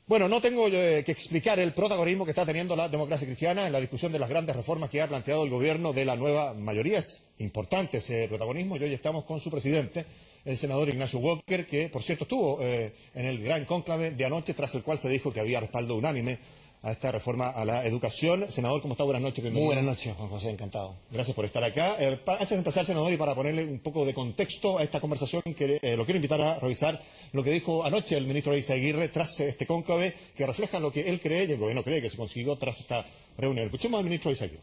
Bueno, no tengo que explicar el protagonismo que está teniendo la democracia cristiana en la discusión de las grandes reformas que ha planteado el gobierno de la nueva mayoría. Es importante ese protagonismo y hoy estamos con su presidente, el senador Ignacio Walker, que por cierto estuvo en el gran cónclave de anoche, tras el cual se dijo que había respaldo unánime a esta reforma a la educación. Senador, ¿cómo está? Buenas noches. Muy buenas noches, Juan José, encantado. Gracias por estar acá. Antes de empezar, senador, y para ponerle un poco de contexto a esta conversación, que lo quiero invitar a revisar lo que dijo anoche el ministro Eizaguirre tras este cónclave, que refleja lo que él cree y el gobierno cree que se consiguió tras esta reunión. Escuchemos al ministro Eizaguirre.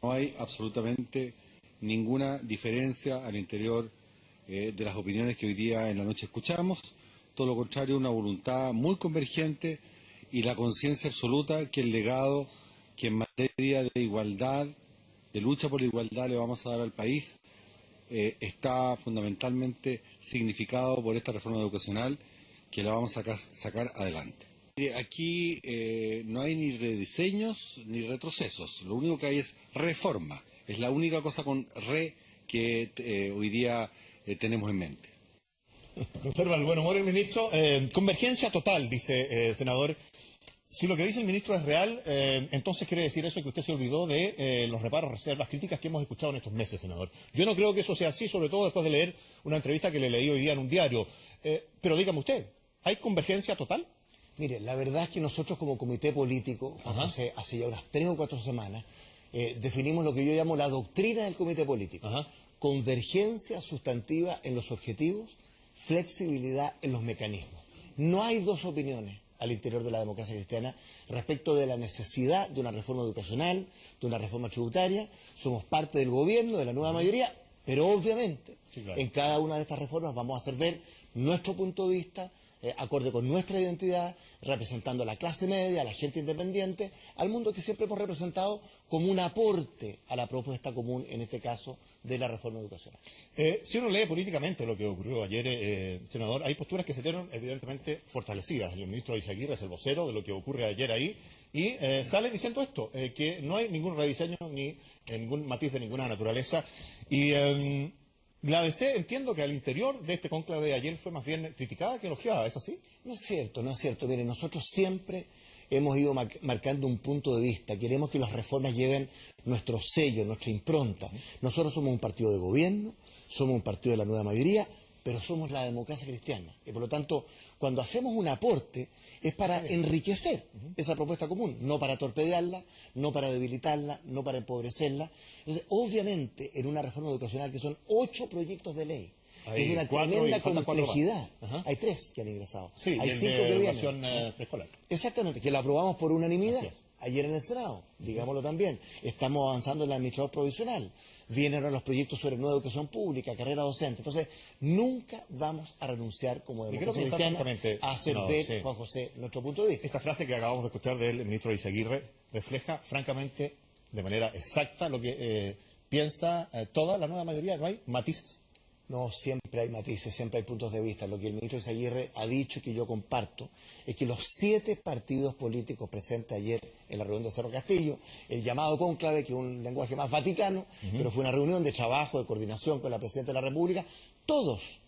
No hay absolutamente ninguna diferencia al interior de las opiniones que hoy día en la noche escuchamos. Todo lo contrario, una voluntad muy convergente y la conciencia absoluta que el legado que en materia de igualdad, de lucha por la igualdad le vamos a dar al país, está fundamentalmente significado por esta reforma educacional que la vamos a sacar adelante. Aquí no hay ni rediseños ni retrocesos, lo único que hay es reforma, es la única cosa con que hoy día tenemos en mente. Conserva el buen humor el ministro. Convergencia total, dice senador. Si lo que dice el ministro es real, entonces quiere decir eso que usted se olvidó de los reparos, reservas, críticas que hemos escuchado en estos meses, senador. Yo no creo que eso sea así, sobre todo después de leer una entrevista que le leí hoy día en un diario. Pero dígame usted, ¿hay convergencia total? Mire, la verdad es que nosotros como comité político, hace ya unas 3 o 4 semanas, definimos lo que yo llamo la doctrina del comité político. Convergencia sustantiva en los objetivos, flexibilidad en los mecanismos. No hay dos opiniones al interior de la democracia cristiana respecto de la necesidad de una reforma educacional, de una reforma tributaria. Somos parte del gobierno, de la nueva mayoría, pero obviamente sí, claro, en cada una de estas reformas vamos a hacer ver nuestro punto de vista, acorde con nuestra identidad, representando a la clase media, a la gente independiente, al mundo que siempre hemos representado como un aporte a la propuesta común, en este caso, de la reforma educacional. Si uno lee políticamente lo que ocurrió ayer, senador, hay posturas que se vieron evidentemente fortalecidas. El ministro Eizaguirre es el vocero de lo que ocurre ayer ahí y sale diciendo esto, que no hay ningún rediseño ni ningún matiz de ninguna naturaleza. Y la ADC, entiendo que al interior de este cónclave de ayer fue más bien criticada que elogiada, ¿es así? No es cierto, no es cierto. Miren, nosotros siempre hemos ido marcando un punto de vista. Queremos que las reformas lleven nuestro sello, nuestra impronta. Nosotros somos un partido de gobierno, somos un partido de la nueva mayoría, pero somos la democracia cristiana. Y por lo tanto, cuando hacemos un aporte, es para enriquecer esa propuesta común, no para torpedearla, no para debilitarla, no para empobrecerla. Entonces, obviamente, en una reforma educacional que son 8 proyectos de ley, es de una tremenda complejidad. Hay 3 que han ingresado. Sí, hay 5 que vienen. Preescolar. Exactamente, que la aprobamos por unanimidad ayer en el Senado, digámoslo también. Estamos avanzando en el administrador provisional. Vienen ahora los proyectos sobre nueva educación pública, carrera docente. Entonces, nunca vamos a renunciar como democracia cristiana a hacer ver, Juan José, nuestro punto de vista. Esta frase que acabamos de escuchar del ministro Eizaguirre refleja, francamente, de manera exacta lo que piensa toda la nueva mayoría. ¿No hay matices? No, siempre hay matices, siempre hay puntos de vista. Lo que el ministro Eizaguirre ha dicho, que yo comparto, es que los 7 partidos políticos presentes ayer en la reunión de Cerro Castillo, el llamado cónclave, que es un lenguaje más vaticano, pero fue una reunión de trabajo, de coordinación con la Presidenta de la República, todos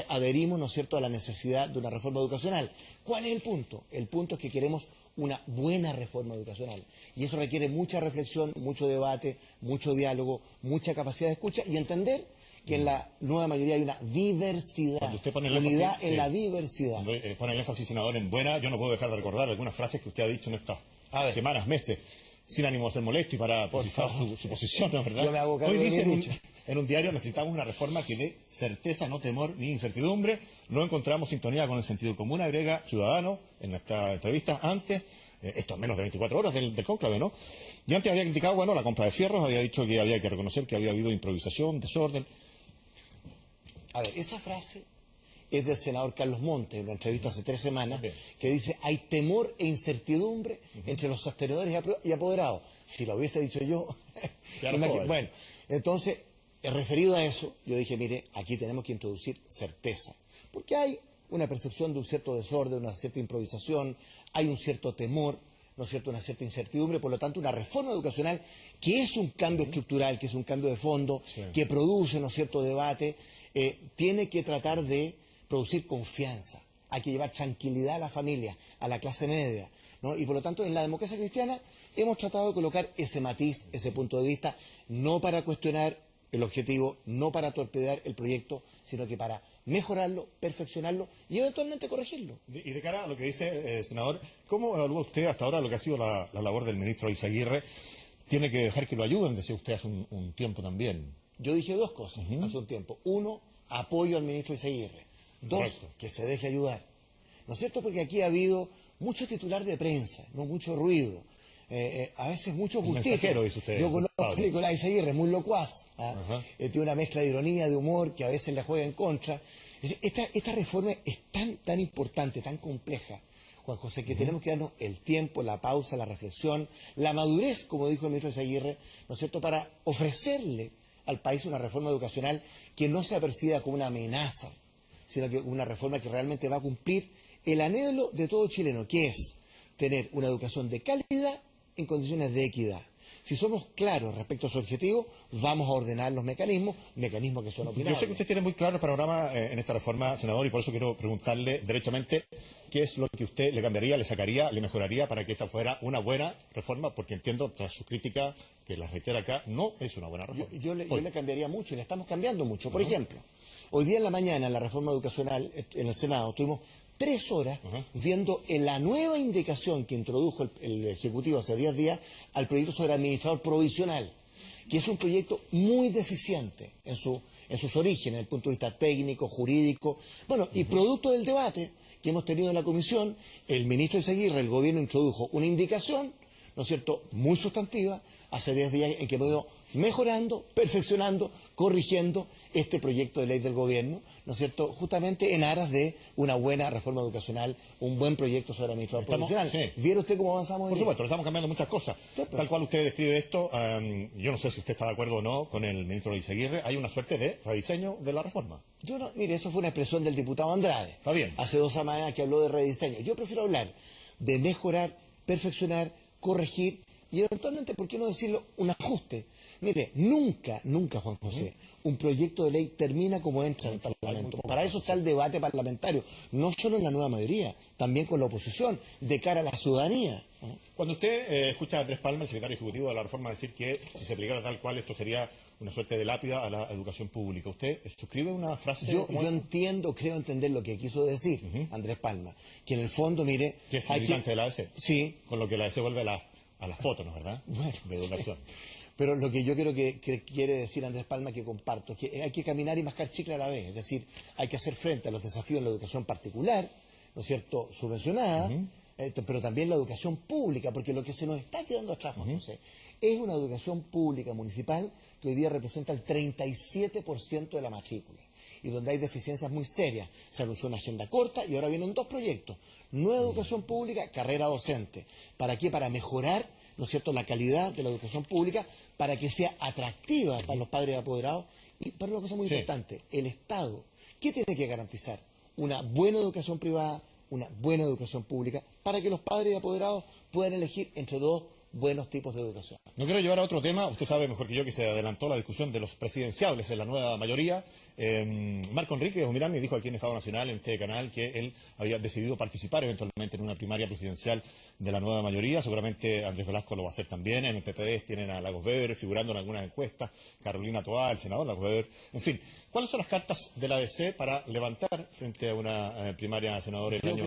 adherimos, ¿no es cierto?, a la necesidad de una reforma educacional. ¿Cuál es el punto? El punto es que queremos una buena reforma educacional. Y eso requiere mucha reflexión, mucho debate, mucho diálogo, mucha capacidad de escucha y entender que en la nueva mayoría hay una diversidad, cuando usted pone el unidad énfasis, en la diversidad. Cuando pone el énfasis, senador, en buena, yo no puedo dejar de recordar algunas frases que usted ha dicho en estas semanas, meses, sin ánimo de ser molesto y para precisar su posición, ¿no es verdad? Yo me hago cargo. Hoy dice en un diario, necesitamos una reforma que dé certeza, no temor ni incertidumbre. No encontramos sintonía con el sentido común, agrega Ciudadano en esta entrevista antes. Esto en menos de 24 horas del cónclave, ¿no? Y antes había criticado, bueno, la compra de fierros, había dicho que había que reconocer que había habido improvisación, desorden. A ver, esa frase es del senador Carlos Montes, en una entrevista hace 3 semanas, que dice, hay temor e incertidumbre entre los sostenedores y apoderados. Si lo hubiese dicho yo... Bueno, entonces, referido a eso, yo dije, mire, aquí tenemos que introducir certeza, porque hay una percepción de un cierto desorden, una cierta improvisación, hay un cierto temor, ¿no es cierto?, una cierta incertidumbre. Por lo tanto, una reforma educacional que es un cambio estructural, que es un cambio de fondo, que produce, ¿no es cierto?, debate, tiene que tratar de producir confianza hay que llevar tranquilidad a la familia, a la clase media, ¿no? Y por lo tanto, en la democracia cristiana hemos tratado de colocar ese matiz, ese punto de vista, no para cuestionar el objetivo, no para torpedear el proyecto, sino que para mejorarlo, perfeccionarlo y eventualmente corregirlo. Y de cara a lo que dice, senador, ¿cómo evalúa usted hasta ahora lo que ha sido la labor del ministro Izaguirre? Tiene que dejar que lo ayuden, decía usted hace un tiempo también. Yo dije dos cosas hace un tiempo. Uno, apoyo al ministro Izaguirre. Dos, Correcto. que se deje ayudar. ¿No es cierto? Porque aquí ha habido mucho titular de prensa, no mucho ruido. A veces muchos gustitos. Mensajero, dice usted, Yo conozco a Pablo. Nicolás Izaguirre, muy locuaz. Tiene una mezcla de ironía, de humor, que a veces le juega en contra. Es decir, esta reforma es tan importante, tan compleja, Juan José, que tenemos que darnos el tiempo, la pausa, la reflexión, la madurez, como dijo el ministro Izaguirre, ¿no es cierto?, para ofrecerle al país una reforma educacional que no sea percibida como una amenaza, sino que una reforma que realmente va a cumplir el anhelo de todo chileno, que es tener una educación de calidad en condiciones de equidad. Si somos claros respecto a su objetivo, vamos a ordenar los mecanismos que son opinables. Yo sé que usted tiene muy claro el panorama en esta reforma, senador, y por eso quiero preguntarle derechamente qué es lo que usted le cambiaría, le sacaría, le mejoraría para que esta fuera una buena reforma, porque entiendo, tras su crítica, que la reitera acá, no es una buena reforma. Yo le cambiaría mucho, y le estamos cambiando mucho. Por ejemplo, hoy día en la mañana, en la reforma educacional, en el Senado, tuvimos 3 horas viendo en la nueva indicación que introdujo el Ejecutivo hace 10 días al proyecto sobre administrador provisional, que es un proyecto muy deficiente en sus orígenes, desde el punto de vista técnico, jurídico. Bueno, y producto del debate que hemos tenido en la comisión, el ministro Izaguirre, el gobierno introdujo una indicación, ¿no es cierto?, muy sustantiva, hace 10 días, en que hemos ido mejorando, perfeccionando, corrigiendo este proyecto de ley del gobierno, ¿no es cierto?, justamente en aras de una buena reforma educacional, un buen proyecto sobre administración provisional. Sí. ¿Vieron usted cómo avanzamos? Por supuesto, le estamos cambiando muchas cosas. Sí, pero- Tal cual usted describe esto, yo no sé si usted está de acuerdo o no con el ministro Izaguirre, hay una suerte de rediseño de la reforma. Yo no, mire, eso fue una expresión del diputado Andrade. Está bien. Hace 2 semanas que habló de rediseño. Yo prefiero hablar de mejorar, perfeccionar, corregir y eventualmente, ¿por qué no decirlo?, un ajuste. Mire, nunca, Juan José, un proyecto de ley termina como entra en el Parlamento. Para eso está el debate parlamentario, no solo en la nueva mayoría, también con la oposición, de cara a la ciudadanía. Cuando usted escucha a Andrés Palma, el secretario ejecutivo de la reforma, decir que si se aplicara tal cual esto sería una suerte de lápida a la educación pública, ¿usted suscribe una frase Yo como esa? entiendo, creo entender lo que quiso decir Andrés Palma, que en el fondo, mire... Que es hay militante de la ADC. Sí. Con lo que la ADC vuelve a las fotos, ¿no, verdad? Bueno, de educación. Pero lo que yo creo que quiere decir Andrés Palma, que comparto, es que hay que caminar y mascar chicle a la vez. Es decir, hay que hacer frente a los desafíos en la educación particular, ¿no es cierto?, subvencionada, pero también la educación pública, porque lo que se nos está quedando atrás, Juan José, es una educación pública municipal que hoy día representa el 37% de la matrícula y donde hay deficiencias muy serias. Se anunció una agenda corta y ahora vienen 2 proyectos. Nueva educación pública, carrera docente. ¿Para qué? Para mejorar, ¿no es cierto?, la calidad de la educación pública, para que sea atractiva para los padres apoderados. Y para una cosa muy importante, el Estado, ¿qué tiene que garantizar? Una buena educación privada, una buena educación pública, para que los padres apoderados puedan elegir entre 2 buenos tipos de educación. No quiero llevar a otro tema, usted sabe mejor que yo que se adelantó la discusión de los presidenciables en la nueva mayoría. Marco Enrique Humirami dijo aquí en Estado Nacional, en este canal, que él había decidido participar eventualmente en una primaria presidencial de la nueva mayoría. Seguramente Andrés Velasco lo va a hacer también. En el PPD tienen a Lagos Weber figurando en algunas encuestas, Carolina Toá, el senador Lagos Weber. En fin, ¿cuáles son las cartas de la ADC para levantar frente a una primaria de senadores el año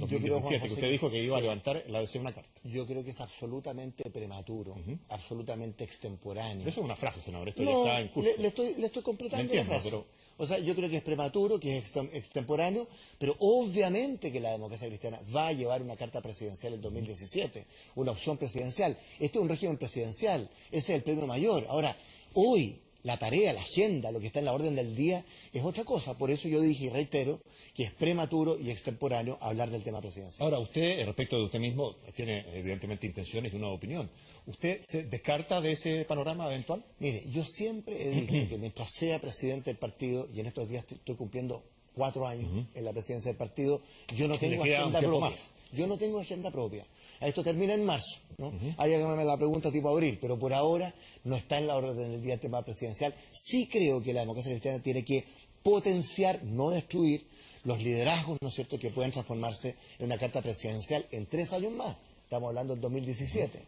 2017? Que usted dijo que iba a levantar la ADC una carta. Yo creo que es absolutamente prematuro, absolutamente extemporáneo. Pero eso es una frase, senador, esto No, ya está en curso. le estoy completando Entiendo, la frase. pero- O sea, yo creo que es prematuro, que es extemporáneo, pero obviamente que la democracia cristiana va a llevar una carta presidencial en 2017, una opción presidencial. Este es un régimen presidencial, ese es el premio mayor. Ahora, hoy la tarea, la agenda, lo que está en la orden del día es otra cosa. Por eso yo dije y reitero que es prematuro y extemporáneo hablar del tema presidencial. Ahora, usted, respecto de usted mismo, tiene evidentemente intenciones y una opinión. ¿Usted se descarta de ese panorama eventual? Mire, yo siempre he dicho que mientras sea presidente del partido, y en estos días estoy cumpliendo 4 años en la presidencia del partido, yo no tengo queda un agenda tiempo propia. más. Yo no tengo agenda propia. Esto termina en marzo, ¿no? Hay que hacerme la pregunta tipo abril, pero por ahora no está en la orden del día el tema presidencial. Sí creo que la democracia cristiana tiene que potenciar, no destruir, los liderazgos, ¿no es cierto?, que pueden transformarse en una carta presidencial en 3 años más. Estamos hablando del 2017.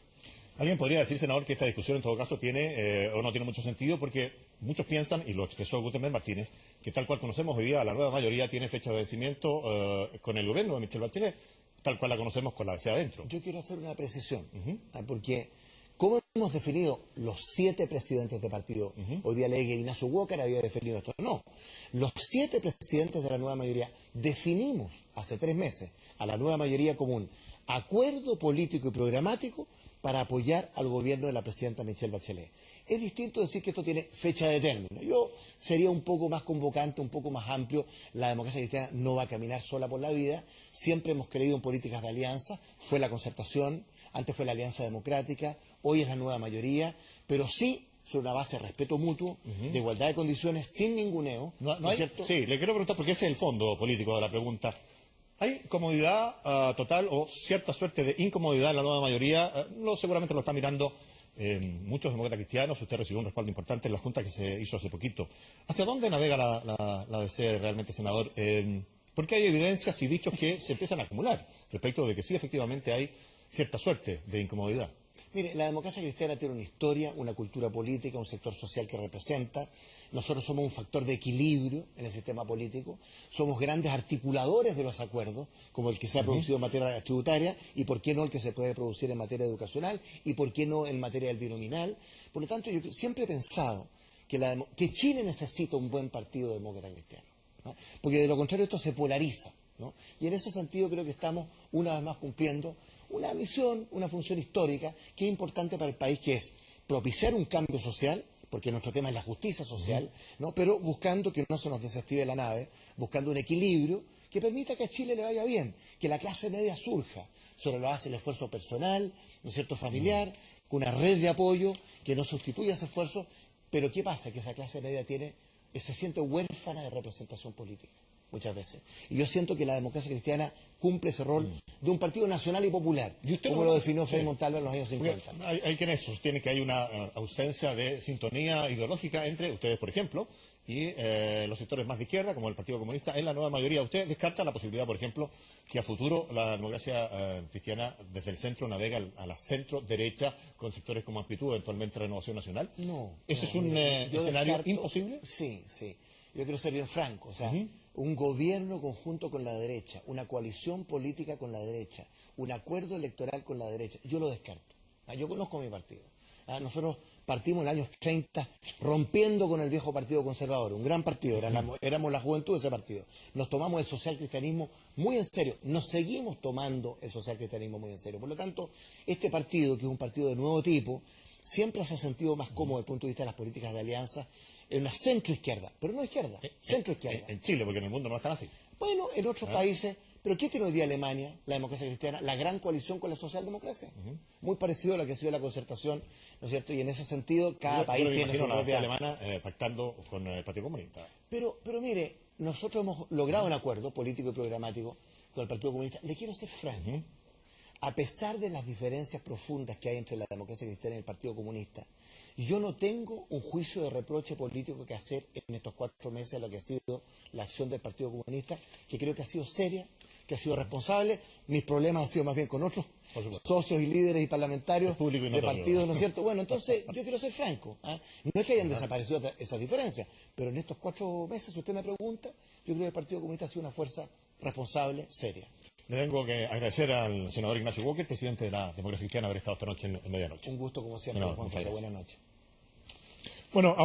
Alguien podría decir, senador, que esta discusión en todo caso tiene o no tiene mucho sentido porque muchos piensan, y lo expresó Gutenberg Martínez, que tal cual conocemos hoy día, la nueva mayoría tiene fecha de vencimiento con el gobierno de Michelle Bachelet, tal cual la conocemos con la hacia adentro. Yo quiero hacer una precisión, porque ¿cómo hemos definido los 7 presidentes de partido? Hoy día leí que Ignacio Walker había definido esto. No, los 7 presidentes de la nueva mayoría definimos hace 3 meses a la nueva mayoría como un acuerdo político y programático para apoyar al gobierno de la presidenta Michelle Bachelet. Es distinto decir que esto tiene fecha de término. Yo sería un poco más convocante, un poco más amplio. La democracia cristiana no va a caminar sola por la vida. Siempre hemos creído en políticas de alianza. Fue la concertación, antes fue la alianza democrática, hoy es la nueva mayoría, pero sí sobre una base de respeto mutuo, de igualdad de condiciones, sin ninguneo. ¿No es cierto? Sí, le quiero preguntar, porque ese es el fondo político de la pregunta. ¿Hay comodidad total o cierta suerte de incomodidad en la nueva mayoría? Seguramente lo está mirando muchos demócratas cristianos. Usted recibió un respaldo importante en la junta que se hizo hace poquito. ¿Hacia dónde navega la DC realmente, senador? Porque hay evidencias y dichos que se empiezan a acumular respecto de que sí, efectivamente, hay cierta suerte de incomodidad. Mire, la democracia cristiana tiene una historia, una cultura política, un sector social que representa. Nosotros somos un factor de equilibrio en el sistema político. Somos grandes articuladores de los acuerdos, como el que se ha producido en materia tributaria, y por qué no el que se puede producir en materia educacional, y por qué no en materia del binominal. Por lo tanto, yo siempre he pensado que Chile necesita un buen partido demócrata cristiano, ¿no? Porque de lo contrario esto se polariza, ¿no? Y en ese sentido creo que estamos una vez más cumpliendo una misión, una función histórica que es importante para el país, que es propiciar un cambio social, porque nuestro tema es la justicia social, ¿no? Pero buscando que no se nos desactive la nave, buscando un equilibrio que permita que a Chile le vaya bien, que la clase media surja sobre la base del esfuerzo personal, ¿no es cierto?, familiar, con una red de apoyo que no sustituya ese esfuerzo. Pero ¿qué pasa? Que esa clase media se siente huérfana de representación política muchas veces. Y yo siento que la democracia cristiana cumple ese rol de un partido nacional y popular, como lo definió Frei Montalva en los años 50. Hay quienes sostienen que hay una ausencia de sintonía ideológica entre ustedes, por ejemplo, y los sectores más de izquierda, como el Partido Comunista, en la nueva mayoría. ¿Usted descarta la posibilidad, por ejemplo, que a futuro la democracia cristiana desde el centro navegue a la centro-derecha con sectores como Amplitud, eventualmente Renovación Nacional? No. ¿Ese es un escenario imposible? Sí, sí. Yo quiero ser bien franco. O sea, un gobierno conjunto con la derecha, una coalición política con la derecha, un acuerdo electoral con la derecha, yo lo descarto. Yo conozco mi partido. Nosotros partimos en los años 30 rompiendo con el viejo Partido Conservador, un gran partido, éramos la juventud de ese partido. Nos tomamos el socialcristianismo muy en serio, nos seguimos tomando el socialcristianismo muy en serio. Por lo tanto, este partido, que es un partido de nuevo tipo, siempre se ha sentido más cómodo desde el punto de vista de las políticas de alianza, en una centroizquierda, pero no izquierda, centroizquierda. En Chile, porque en el mundo no están así. Bueno, en otros países, pero ¿qué tiene hoy día Alemania, la democracia cristiana? La gran coalición con la socialdemocracia. Muy parecido a lo que ha sido la concertación, ¿no es cierto? Y en ese sentido, cada país tiene su propia... alemana pactando con el Partido Comunista. Pero mire, nosotros hemos logrado un acuerdo político y programático con el Partido Comunista. Le quiero ser franco. A pesar de las diferencias profundas que hay entre la democracia cristiana y el Partido Comunista, yo no tengo un juicio de reproche político que hacer en estos 4 meses a lo que ha sido la acción del Partido Comunista, que creo que ha sido seria, que ha sido responsable. Mis problemas han sido más bien con otros socios y líderes y parlamentarios de partidos, ¿no es cierto? Bueno, entonces yo quiero ser franco. No es que hayan desaparecido esas diferencias, pero en estos 4 meses, si usted me pregunta, yo creo que el Partido Comunista ha sido una fuerza responsable, seria. Le tengo que agradecer al senador Ignacio Walker, presidente de la Democracia Cristiana, haber estado esta noche en Medianoche. Un gusto, como siempre, Juan José. Buenas noches. Bueno,